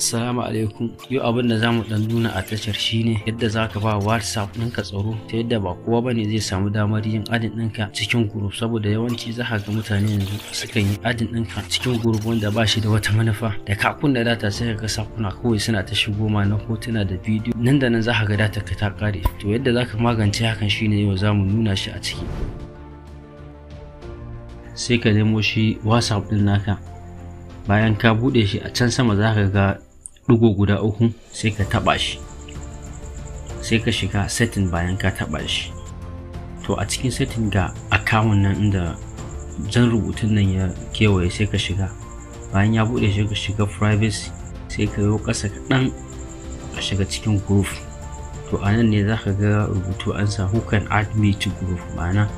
Assalamu alaikum. Yau abin da zamu dan nuna a tashar shine yadda zaka ba WhatsApp ɗinka tsaro ta yadda ba kowa bane zai samu damar yin adin ɗinka cikin group, saboda yawanci za ka ga mutane yanzu sukan yi adin ɗinka cikin group wanda ba shi da wata manufa. Da ka kunna data sai ka ga sakuna kawai suna ta shigo ma na hotuna da bidiyo, nan da nan za ka ga data ka ta kare. To yadda zaka magance hakan shine yau zamu nuna shi a ciki. Sai ka nemo shi WhatsApp ɗin naka, bayan ka bude shi a can sama za ka ga ɗigo guda uku, sai ka taba shi, sai ka shiga setting. Bayan ka taba shi, to a cikin setting ga account nan inda jan rubutun nan ya kewaye, sai ka shiga. Bayan ya bude shi ka shiga privacy, sai ka yi ƙasa kaɗan a shiga cikin group. To a nan ne za ka ga rubutu an sa who can add me to group, ma'ana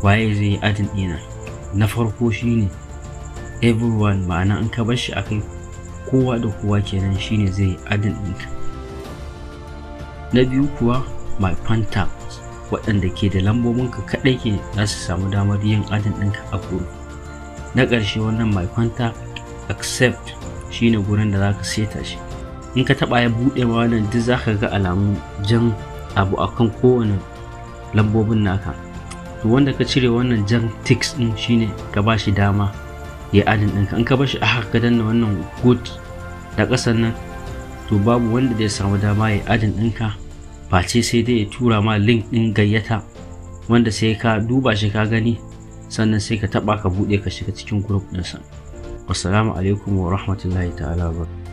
waye zai yi adin ɗina. Na farko shine everyone, ma'ana in ka bar shi akai kowa da kowa kenan shine zai yi adin ɗinka. Na biyu kuwa my contacts, waɗanda ke da lambobinka kaɗai ke za su samu damar yin adin ɗinka a group. Na ƙarshe wannan my contact accept shine gurin da zaka seta shi. In ka taɓa ya buɗe ma wannan duk zaka ga alamun jan abu akan kowane lambobin naka. To wanda ka cire wannan jan ticks ɗin shine ka ba shi dama ya adin ɗinka. In ka bar shi a haka danna wannan good da ƙasan nan, to babu wanda zai samu dama ya adin ɗinka face sai dai ya tura ma link ɗin gayyata, wanda sai ka duba shi ka gani sannan sai ka taɓa ka buɗe ka shiga cikin group ɗinsa. Wassalamu alaikum wa rahmatullahi ta'ala wa barakatuh.